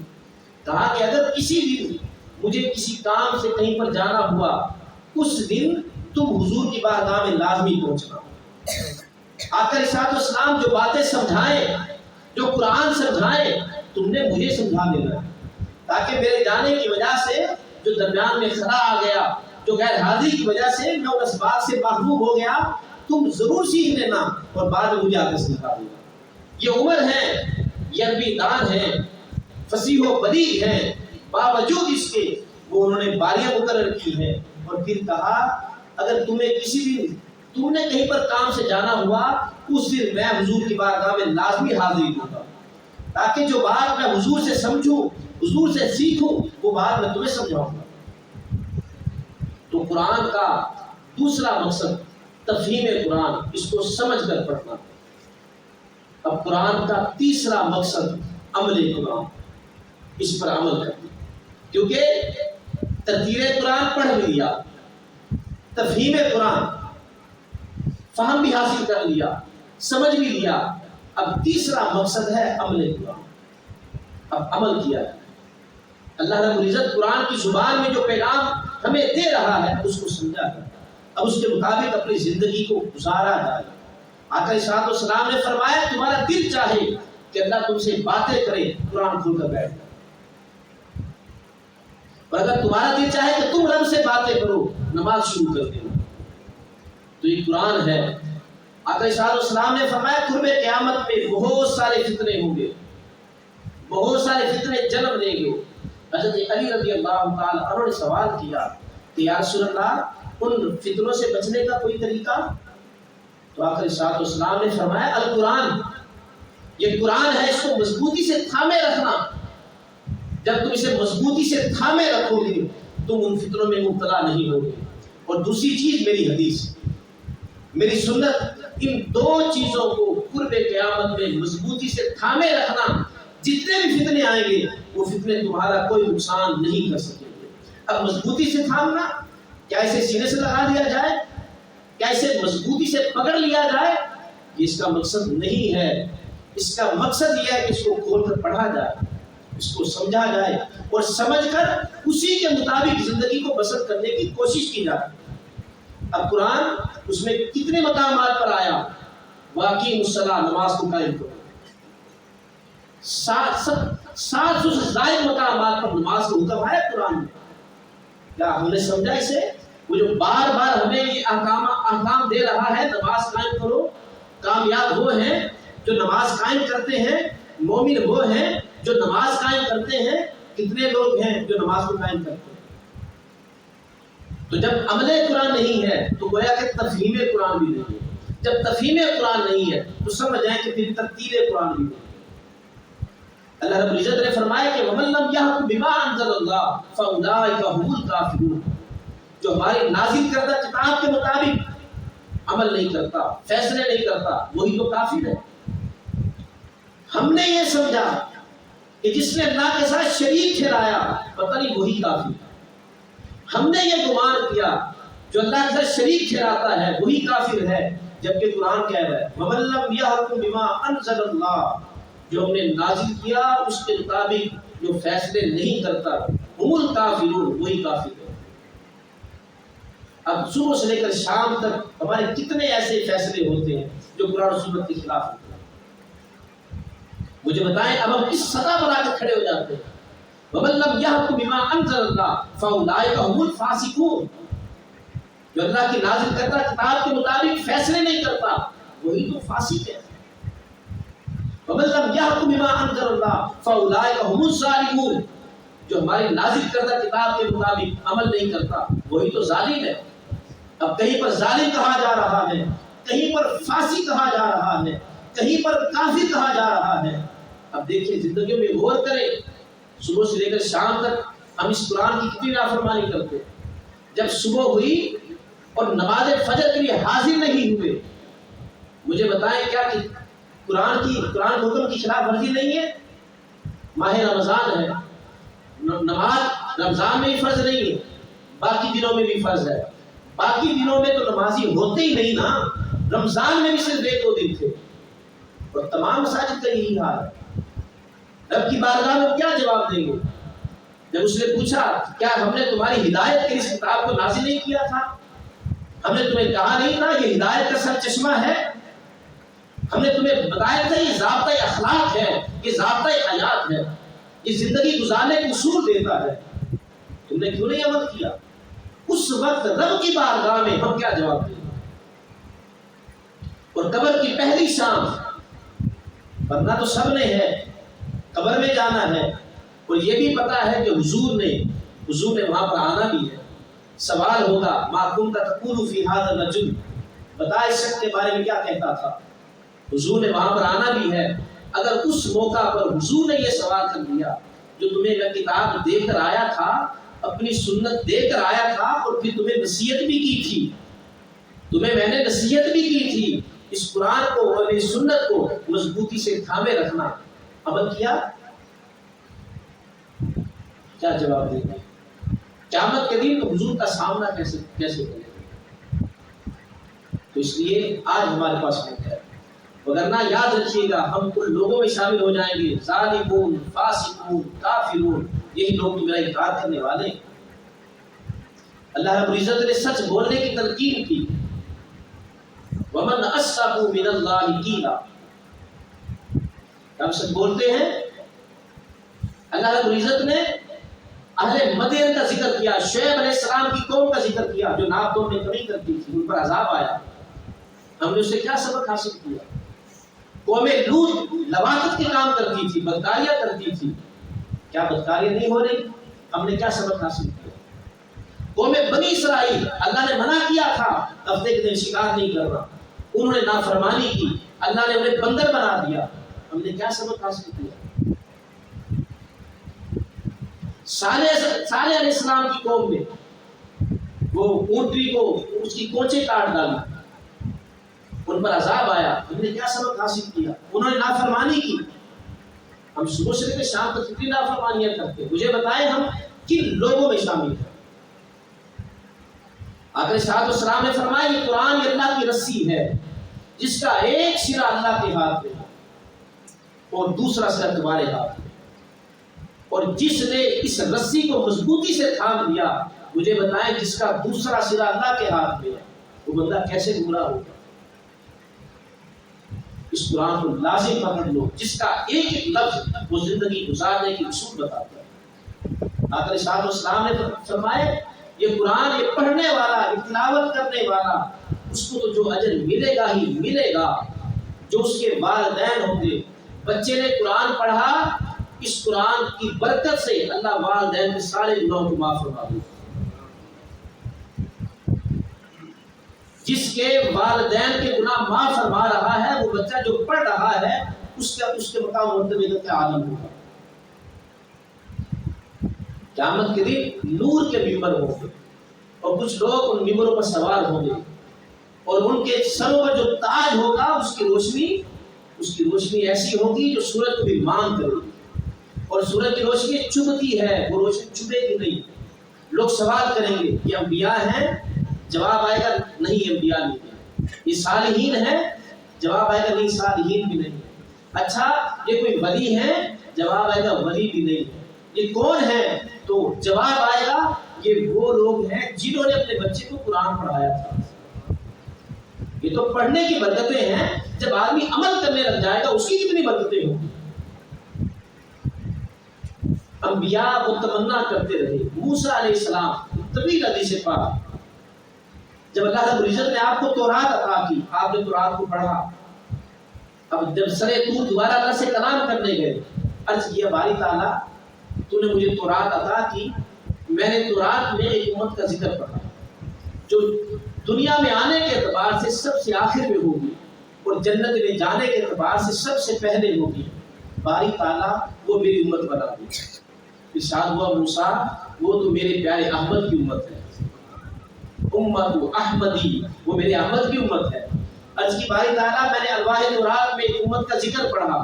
کہا کہ اگر کسی دن مجھے کسی کام سے کہیں پر جانا ہوا، اس دن تم حضور کی بارگاہ میں لازمی پہنچنا۔ آقا علیہ السلام جو باتیں سمجھائیں، جو قرآن سمجھائیں، تم نے مجھے سمجھا دینا ہے، تاکہ میرے جانے کی وجہ سے جو درمیان میں خلا آ گیا، جو غیر حاضری کی وجہ سے میں اس بات سے محروم ہو گیا، تم ضرور سیکھ لینا اور بعد میں مجھے آ کے سکھا دینا۔ یہ عمر ہیں، یہ عربی دان ہیں، فصیح و بلیغ ہیں، باوجود اس کے وہ انہوں نے باریاں مقرر کی ہیں، اور پھر کہا اگر تمہیں کسی دن تم نے کہیں پر کام سے جانا ہوا، اس دن میں حضور کی بارگاہ میں لازمی حاضری دوں گا، تاکہ جو بات میں حضور سے سمجھوں، حضور سے سیکھوں، وہ بات میں تمہیں سمجھاؤں گا۔ تو قرآن کا دوسرا مقصد تفہیم قرآن، اس کو سمجھ کر پڑھنا۔ اب قرآن کا تیسرا مقصد عمل قرآن، اس پر عمل کرنا، کیونکہ تدبیر قرآن پڑھ بھی لیا، تفہیم قرآن فہم بھی حاصل کر لیا، سمجھ بھی لیا، اب تیسرا مقصد ہے عمل قرآن۔ اب عمل کیا جائے، اللہ رب العزت قرآن کی زبان میں جو پیغام ہمیں دے رہا ہے اس کو سمجھا جائے، اب اس کے مطابق اپنی زندگی کو گزارا جائے۔ آقا علیہ السلام نے فرمایا تمہارا دل چاہے کہ اللہ تم سے باتیں کرے، قرآن کھول کر بیٹھ جائے، اور اگر تمہارا دل چاہے کہ تم رب سے باتیں کرو، نماز شروع کر دینا۔ تو یہ قرآن ہے۔ آقا علیہ السلام نے فرمایا قرب قیامت میں بہت سارے فتنے ہوں گے، بہت سارے فتنے جنم لیں گے۔ حضرت علی رضی اللہ تعالی عنہ نے سوال کیا کہ یا رسول اللہ ان فتنوں سے بچنے کا کوئی طریقہ؟ تو آقا علیہ السلام نے فرمایا القرآن، یہ قرآن ہے، اس کو مضبوطی سے تھامے رکھنا۔ جب تم اسے مضبوطی سے تھامے رکھو گے تم ان فتنوں میں مبتلا نہیں ہوگے۔ اور دوسری چیز میری حدیث، میری سنت، ان دو چیزوں کو قرب قیامت میں مضبوطی سے تھامے رکھنا، جتنے بھی فتنے آئیں گے وہ فتنے تمہارا کوئی نقصان نہیں کر سکیں گے۔ اب مضبوطی سے تھامنا، کیا اسے سینے سے لگا لیا جائے، کیا اسے مضبوطی سے پکڑ لیا جائے، یہ اس کا مقصد نہیں ہے۔ اس کا مقصد یہ ہے کہ اس کو کھول کر پڑھا جائے، اس کو سمجھا جائے، اور سمجھ کر اسی کے مطابق زندگی کو بسر کرنے کی کوشش کی جائے۔ اب قرآن اس میں کتنے مقامات پر آیا، واقعی الصلاۃ، نماز کو قائم کرو، 700 سے زائد مقامات پر نماز کا حکم آیا قرآن میں۔ کیا ہم نے سمجھا اسے؟ وہ جو بار بار ہمیں یہ احکام دے رہا ہے، نماز قائم کرو، کامیاب وہ ہیں جو نماز قائم کرتے ہیں، مومن وہ ہیں جو نماز قائم کرتے ہیں۔ کتنے لوگ ہیں جو نماز کو قائم کرتے ہیں؟ تو جب عمل قرآن نہیں ہے تو گویا کہ تفہیم قرآن بھی نہیں ہے۔ جب تفہیم قرآن نہیں ہے تو سمجھ جائیں کہ پھر ترتیل قرآن بھی نہیں ہے۔ اللہ رب العزت نے فرمایا کہ وَمَن لَّمْ يَحْكُم بِمَا أَنزَلَ اللَّهُ فَأُولَٰئِكَ هُمُ الْكَافِرُونَ، جو ہماری نازل کردہ کتاب کے مطابق عمل نہیں کرتا، فیصلے نہیں کرتا، وہی تو کافر ہے۔ ہم نے یہ سمجھا کہ جس نے اللہ کے ساتھ شریک ٹھہرایا پتہ نہیں وہی کافر ہے۔ ہم نے یہ گمان کیا جو اللہ کے ساتھ شریک ٹھہراتا ہے وہی کافر ہے، جبکہ قرآن کہہ رہا ہے وَمَن لَّمْ يَحْكُم بِمَا أَنزَلَ اللَّهُ، جو ہم نے نازل کیا اس کے مطابق جو فیصلے نہیں کرتا، ہم الکافرون، وہی کافر ہے۔ اب صبح سے لے کر شام تک ہمارے کتنے ایسے فیصلے ہوتے ہیں جو قرآن و سنت کے خلاف ہوتے ہیں؟ مجھے بتائیں اب ہم کس سطح پر آ کر کھڑے ہو جاتے ہیں؟ وَمَن لَّمْ يَحْكُم بِمَا أَنزَلَ اللَّهُ فَأُولَٰئِكَ هُمُ الْفَاسِقُونَ، جو اللہ کی نازل کردہ کتاب کے مطابق فیصلے نہیں کرتا وہی تو فاسق ہے۔ وَمَن لَّمْ يَحْكُم بِمَا أَنزَلَ اللَّهُ فَأُولَٰئِكَ هُمُ الظَّالِمُونَ، جو ہماری نازل کردہ کتاب کے مطابق عمل نہیں کرتا وہی تو ظالم ہے۔ اب کہیں پر ظالم کہا جا رہا ہے، کہیں پر فاسق کہا جا رہا ہے، کہیں پر کافر کہا جا رہا ہے۔ اب دیکھیں زندگیوں میں غور کریں، صبح سے لے کر شام تک ہم اس قرآن کی کتنی نافرمانی کرتے۔ جب صبح ہوئی اور نماز فجر کے لیے حاضر نہیں ہوئے، مجھے بتائیں کیا کہ قرآن حکم کی خلاف ورزی نہیں ہے؟ ماہ رمضان ہے، نماز رمضان میں بھی فرض نہیں ہے، باقی دنوں میں بھی فرض ہے۔ باقی دنوں میں تو نمازی ہوتے ہی نہیں نا، رمضان میں بھی صرف 1-2 دن تھے، اور تمام مساجد کا یہی حال ہے۔ رب کی بارگاہ میں کیا جواب دیں گے جب اس نے پوچھا کیا ہم نے تمہاری ہدایت کے اس کتاب کو نازل نہیں کیا تھا؟ ہم نے تمہیں کہا نہیں تھا یہ ہدایت کا سر چشمہ ہے؟ ہم نے تمہیں بتایا تھا یہ ضابطۂ اخلاق ہے، یہ ضابطۂ حیات ہے، یہ زندگی گزارنے کے اصول دیتا ہے، تم نے کیوں نہیں عمل کیا؟ اس وقت رب کی بارگاہ میں ہم کیا جواب دیں گے؟ اور قبر کی پہلی شام، مرنا تو سب نے ہے، قبر میں جانا ہے، اور یہ بھی پتا ہے کہ حضور نے وہاں پر آنا بھی ہے۔ سوال ہوگا ما کنت تقول فی ھذا الرجل، بتا اس شخص کے بارے میں کیا کہتا تھا؟ حضور نے وہاں پر آنا بھی ہے۔ اگر اس موقع پر حضور نے یہ سوال کر دیا جو تمہیں میں کتاب دے کر آیا تھا، اپنی سنت دے کر آیا تھا، اور پھر تمہیں نصیحت بھی کی تھی، تمہیں میں نے نصیحت بھی کی تھی اس قرآن کو اور اس سنت کو مضبوطی سے تھامے رکھنا، عمل کیا؟ کیا جواب دیں گے؟ قیامت کے دن تو حضور کا سامنا کیسے کریں گے؟ تو اس لیے آج ہمارے پاس موقع ہے، وگرنہ یاد رکھیے گا ہم ان لوگوں میں شامل ہو جائیں گے، ظالمون، فاسقون، کافرون، یہی لوگ تو میرا انکار کرنے والے ہیں۔ اللہ رب العزت نے سچ بولنے کی تلقین کی، ومن اصدق من اللہ قیلا، ہم سچ بولتے ہیں۔ اللہ رب العزت نے اہل مدین کا ذکر کیا، شعیب علیہ السلام کی قوم کا ذکر کیا جو ناپ توڑ میں کمی کرتی تھی، ان پر عذاب آیا، ہم نے اس سے کیا سبق حاصل کیا؟ قوم لوط لواطت کے کام کرتی تھی، بدکاریاں کرتی تھی، کیا بدکاریاں نہیں ہو رہی؟ ہم نے کیا سبق حاصل کیا؟ قوم بنی اسرائیل، اللہ نے منع کیا تھا ہفتے کے دن شکار نہیں کرنا، انہوں نے نافرمانی کی، اللہ نے انہیں بندر بنا دیا، ہم نے کیا سبق حاصل کیا؟ صالح علیہ السلام کی قوم میں وہ اونٹنی کو اس کی کونچے کاٹ ڈالی، ان پر عذاب آیا، ہم نے کیا سبق حاصل کیا؟ انہوں نے نافرمانی کی، ہم صبح سے لے کر شام تک کتنی نافرمانیاں کرتے، مجھے بتائیں ہم کن لوگوں میں شامل ہیں؟ آقا صلی اللہ علیہ وسلم نے فرمایا یہ قرآن یہ اللہ کی رسی ہے جس کا ایک سرا اللہ کے ہاتھ میں اور دوسرا سرا تمہارے ہاتھ میں، اور جس نے اس رسی کو مضبوطی سے تھام لیا، مجھے بتائیں جس کا دوسرا سرا اللہ کے ہاتھ میں ہے وہ بندہ کیسے گمراہ ہوگا؟ اس قرآن کو لازم پکڑ لو، جس کا ایک ایک لفظ وہ زندگی گزارنے کی اصول بتاتا ہے۔ آقا صلی اللہ علیہ وسلم نے فرمایا یہ قرآن یہ پڑھنے والا، یہ تلاوت کرنے والا، اس کو تو جو اجر ملے گا ہی ملے گا، جو اس کے والدین ہوں گے۔ بچے نے قرآن پڑھا، اس قرآن کی برکت سے اللہ والدین کے سارے گناہوں کو معاف فرما دے۔ جس کے والدین کے گناہ معاف فرما رہا ہے وہ بچہ جو پڑھ رہا ہے اس کے مقام مرتبہ کا عالم ہوگا۔ قیامت کے دن نور کے ممبر ہوں گے اور کچھ لوگ ان ممبروں پر سوار ہوں گے اور ان کے سروں پر جو تاج ہوگا اس کی روشنی ایسی ہوگی جو سورج کو بھی مان کرے گی، اور سورج کی روشنی چبھتی ہے، وہ روشنی چبھے گی نہیں۔ لوگ سوال کریں گے یہ انبیاء ہیں؟ جواب آئے گا نہیں، انبیاء نہیں ہیں۔ یہ صالحین ہیں؟ جواب آئے گا نہیں، صالحین بھی نہیں۔ اچھا یہ کوئی ولی ہے؟ جواب آئے گا ولی بھی نہیں ہے۔ یہ کون ہے؟ تو جواب آئے گا یہ وہ لوگ ہیں جنہوں نے اپنے بچے کو قرآن پڑھایا تھا۔ یہ تو پڑھنے کی برکتیں ہیں، جب آدمی عمل کرنے لگ جائے گا اس کی کتنی برکتیں ہوں گی۔ انبیاء وہ تمنا کرتے رہے، موسیٰ علیہ السلام طویل حدیث پاک، جب اللہ رب العزت نے آپ کو تورات عطا کی، آپ نے تورات کو پڑھا، اب جب سرے طور دوبارہ اللہ سے کلام کرنے گئے، عرض کیا باری تعالیٰ تو نے مجھے تورات عطا کی، میں نے تورات میں ایک امت کا ذکر پڑھا جو دنیا میں آنے کے اعتبار سے سب سے آخر میں ہوگی اور جنت میں جانے کے اعتبار سے سب سے پہلے ہوگی، باری تعالیٰ وہ میری امت بنا دی۔ ارشاد ہوا موسیٰ وہ تو میرے پیارے احمد کی امت ہے، امت احمدی، وہ میرے احمد کی امت ہے۔ عرض کی باری تعالیٰ میں نے الواح تورات میں ایک امت کا ذکر پڑھا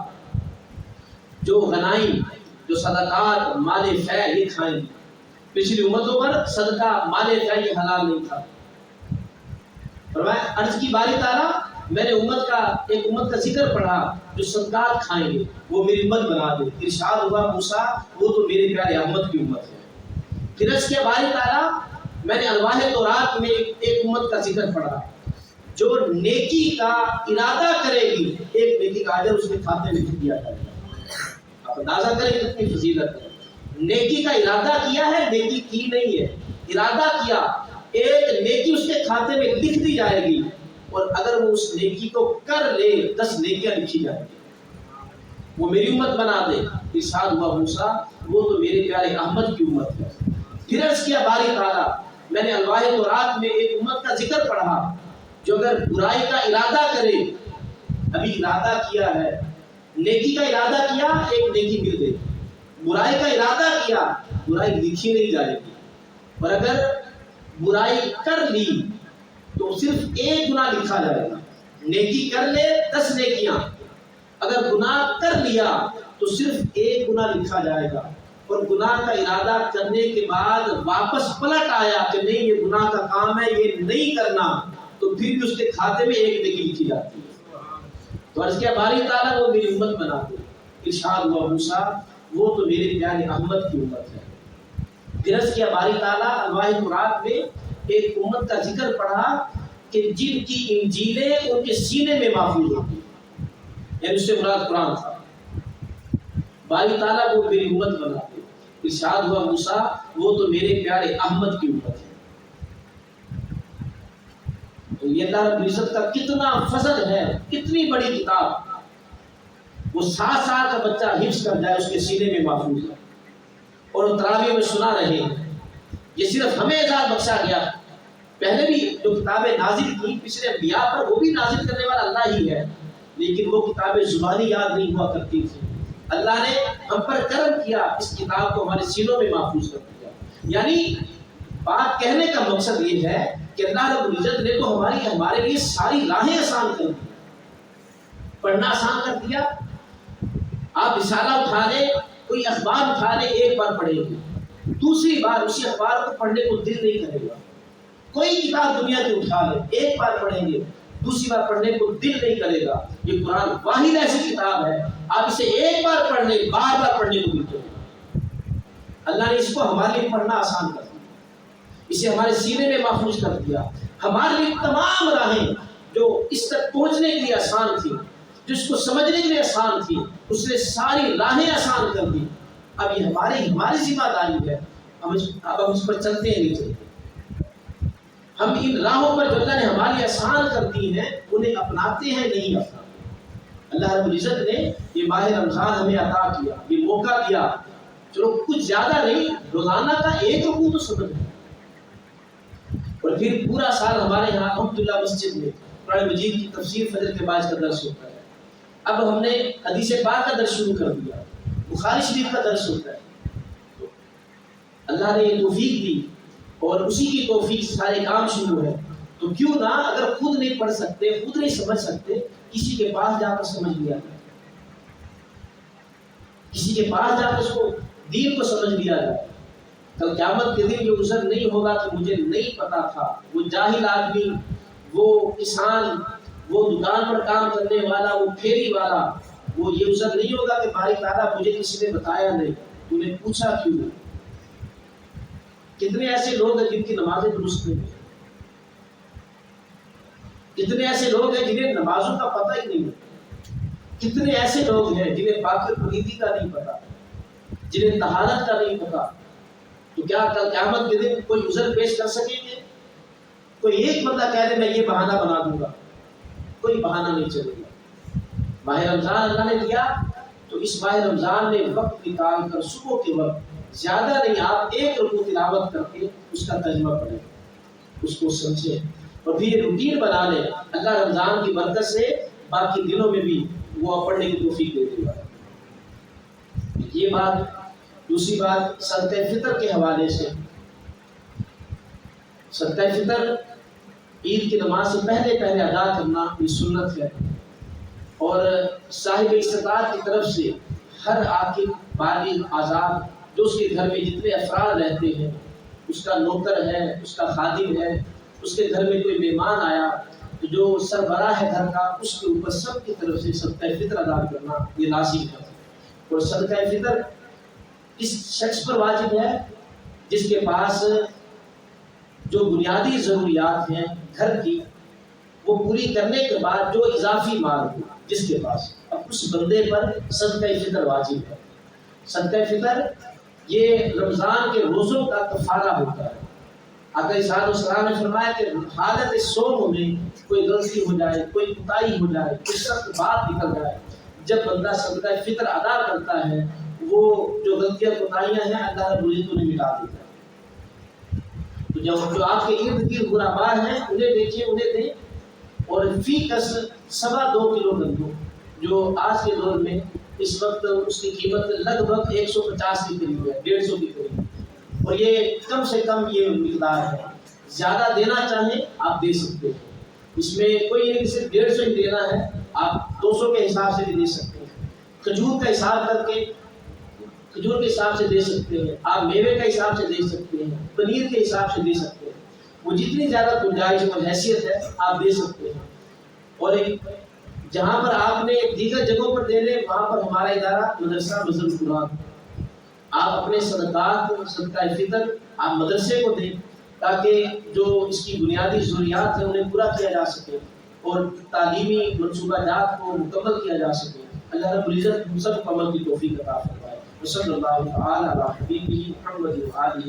جو غنائم، جو صدقات، مال فیع یہ کھائیں گے۔ پچھلی امتوں پر صدقہ مال فیع یہ حلال نہیں تھا۔ فرمایا عرض کی باری تعالیٰ میں نے ایک امت کا ذکر پڑھا جو صدقات کھائیں گے، وہ میری امت بنا دے۔ ارشاد ہوا موسیٰ وہ تو میرے پیارے احمد کی امت ہے۔ پھر عرض کیا باری تعالیٰ میں نے الواح تورات میں ایک امت کا ذکر پڑھا جو نیکی کا ارادہ کرے گی، ایک نیکی کا اجر اس کے کھاتے میں دیا جائے گا۔ آپ اندازہ کریں کتنی فضیلت ہے۔ نیکی کا ارادہ کیا ہے، نیکی کی نہیں ہے، ارادہ کیا، ایک نیکی اس کے کھاتے میں لکھ دی جائے گی، اور اگر وہ اس نیکی کو کر لے 10 نیکیاں لکھی جائیں گی، وہ میری امت بنا دے۔ ارشاد ہوا موسیٰ وہ تو میرے پیارے احمد کی امت ہے۔ پھر عرض کیا باری تعالیٰ میں نے الواح تورات میں ایک امت کا ذکر پڑھا جو اگر برائی کا ارادہ کرے، ابھی ارادہ کیا ہے، نیکی کا ارادہ کیا ایک نیکی مل گئی، برائی کا ارادہ کیا برائی لکھی نہیں جائے گی، اور اگر برائی کر لی تو صرف ایک گناہ لکھا جائے گا۔ نیکی کر لے 10 نیکیاں، اگر گناہ کر لیا تو صرف ایک گناہ لکھا جائے گا، اور گناہ کا ارادہ کرنے کے بعد واپس پلٹ آیا کہ نہیں یہ گناہ کا کام ہے یہ نہیں کرنا، تو پھر بھی اس کے کھاتے میں ایک نیکی لکھی جاتی ہے۔ تو عرض کیا باری تعالیٰ وہ میری امت بنا دے۔ ارشاد ہوا موسیٰ وہ تو میرے پیارے احمد کی امت ہے۔ پھر عرض کیا باری تعالیٰ الواح تورات میں ایک امت کا ذکر پڑھا کہ جن کی انجیلیں ان کے سینے میں محفوظ ہوتی، یعنی اس سے مراد قرآن تھا، باری تعالیٰ وہ میری امت بنا دے۔ ارشاد ہوا موسیٰ وہ تو میرے پیارے احمد کی امت ہے۔ تو یہ اللہ رب العزت کا کتنا فضل ہے، کتنی بڑی کتاب، وہ 7 سال کا بچہ حفظ کر جائے اس کے سینے میں محفوظ ہے، اور تراویح میں سنا رہے ہیں۔ یہ صرف ہمیں اعزاز بخشا گیا، پہلے بھی جو کتابیں نازل کی پچھلے انبیاء پر وہ بھی نازل کرنے والا اللہ ہی ہے، لیکن وہ کتابیں زبانی یاد نہیں ہوا کرتی تھی۔ اللہ نے ہم پر کرم کیا، اس کتاب کو ہمارے سینوں میں محفوظ کر دیا۔ یعنی بات کہنے کا مقصد یہ ہے کہ اللہ رب العزت نے تو ہمارے لیے ساری راہیں آسان کر دی، پڑھنا آسان کر دیا۔ آپ رسالہ اٹھا لیں، کوئی اخبار اٹھا لیں، ایک بار پڑھیں گے، دوسری بار اسی اخبار کو پڑھنے کو دل نہیں کرے گا۔ کوئی کتاب دنیا کی اٹھا لیں، ایک بار پڑھیں گے، دوسری بار پڑھنے کو دل نہیں کرے گا۔ یہ قرآن واحد ایسی کتاب ہے، آپ اسے ایک بار پڑھ لیں، بار بار پڑھنے کو دل کرے گا۔ اللہ نے اس کو ہمارے لیے پڑھنا آسان کر دیا، اسے ہمارے سینے میں محفوظ کر دیا۔ ہمارے لیے تمام راہیں جو اس تک پہنچنے کے لیے آسان تھی، جو اس کو سمجھنے کے لیے آسان تھی، اس نے ساری راہیں آسان کر دی۔ اب یہ ہماری ذمہ داری ہے، اب ہم اس پر چلتے ہیں نہیں چلتے، ہم ان راہوں پر جو اللہ نے ہمارے لیے آسان کر دی ہیں انہیں اپناتے ہیں نہیں اپناتے۔ اللہ رب العزت نے یہ ماہ رمضان ہمیں عطا کیا، یہ موقع دیا، چلو کچھ زیادہ نہیں، روزانہ کا 1 رکوع تو سمجھ لیں، اور پھر پورا سال ہمارے یہاں الحمدللہ مسجد میں قرآن مجید کی تفسیر فجر کے بعد کا درس ہوتا ہے۔ اب ہم نے حدیث پاک کا درس شروع کر دیا، بخاری شریف کا درس ہوتا ہے۔ تو اللہ نے یہ توفیق دی، اور اسی کی توفیق سے سارے کام شروع ہے، تو کیوں نہ اگر خود نہیں پڑھ سکتے، خود نہیں سمجھ سکتے، کسی کے پاس جا کر سمجھ لیا جائے، کسی کے پاس جا کر اس کو دین کو سمجھ لیا جائے۔ کل قیامت کے دن یہ عذر نہیں ہوگا کہ مجھے نہیں پتا تھا، وہ جاہل آدمی، وہ کسان، وہ دکان پر کام کرنے والا، وہ پھیری والا، وہ یہ عذر نہیں ہوگا کہ بھائی تعالیٰ مجھے کسی نے بتایا نہیں، تو نے پوچھا کیوں نہیں۔ کتنے ایسے لوگ ہیں جن کی نمازیں درست نہیں ہیں، کتنے ایسے لوگ ہیں جنہیں نمازوں کا پتہ ہی نہیں ہے، کتنے ایسے لوگ ہیں جنہیں پاک پلیتی کا نہیں پتا، جنہیں طہارت کا نہیں پتا۔ تو کیا کل قیامت کے دن کوئی عذر پیش کر سکیں گے؟ کوئی ایک بندہ کہہ دے میں یہ بہانہ بنا دوں گا، کوئی بہانہ نہیں چلے گا۔ ماہ رمضان اللہ نے دیا تو اس ماہ رمضان میں وقت نکال کر صبح کے وقت زیادہ نہیں آپ 1 رکوع تلاوت کر کے اس کا ترجمہ پڑھیں، اس کو سمجھیں اور پھر روٹین بنا لیں۔ اللہ رمضان کی برکت سے باقی دنوں میں بھی وہ پڑھنے کی توفیق دے دے گا۔ یہ بات۔ دوسری بات صدقہ فطر کے حوالے سے، صدقہ فطر عید کی نماز سے پہلے ادا کرنا یہ سنت ہے، اور صاحب استطاعت کی طرف سے ہر عاقل بالغ آزاد جو اس کے گھر میں جتنے افراد رہتے ہیں، اس کا نوکر ہے، اس کا خادم ہے، اس کے گھر میں کوئی مہمان آیا تو جو سربراہ ہے گھر کا، اس کے اوپر سب کی طرف سے صدقہ فطر ادا کرنا یہ لازم ہے۔ اور صدقہ فطر اس شخص پر واجب ہے جس کے پاس جو بنیادی ضروریات ہیں گھر کی وہ پوری کرنے کے بعد جو اضافی مال ہو جس کے پاس، اب اس بندے پر صدقہ فطر واجب ہے۔ صدقہ فطر یہ رمضان کے روزوں کا کفارہ ہوتا ہے۔ آقا صلی اللہ علیہ وسلم نے فرمایا کہ حالت صوم میں کوئی غلطی ہو جائے، کوئی کوتاہی ہو جائے، کوئی سخت بات نکل جائے، جب بندہ صدقہ فطر ادا کرتا ہے وہ جو غلطیاں کوتاہیاں ہیں اللہ رب العزت انہیں مٹا دیتا ہے۔ تو جو آپ کے ارد گرد غربا ہیں انہیں دیکھیے، انہیں دیں، اور فی کس 2.25 کلو گندم جو آج کے دور میں اس وقت اس کی قیمت لگ بھگ 150 کے قریب ہے، 150 کے قریب، اور یہ کم سے کم یہ مقدار ہے۔ زیادہ دینا چاہیں آپ دے سکتے ہیں، اس میں کوئی نہیں، صرف 150 ہی دینا ہے، آپ 200 کے حساب سے بھی دے سکتے ہیں، کھجور کا حساب کر کے کھجور کے حساب سے دے سکتے ہیں، آپ میوے کا حساب سے دے سکتے ہیں، پنیر کے حساب سے دے سکتے ہیں، وہ جتنی زیادہ گنجائش اور حیثیت ہے آپ دے سکتے ہیں۔ اور جہاں پر آپ نے دیگر جگہوں پر دے لیں، وہاں پر ہمارا ادارہ مدرسہ بزرگ قرآن، آپ اپنے صدقات صدقہ فطر آپ مدرسے کو دیں تاکہ جو اس کی بنیادی ضروریات ہیں انہیں پورا کیا جا سکے اور تعلیمی منصوبہ جات کو مکمل کیا جا سکے۔ اللہ رب العزت ہم سب کو عمل کی توفیق عطا فرمائے۔ وصلی اللہ تعالی علی حبیبہ محمد و آلہ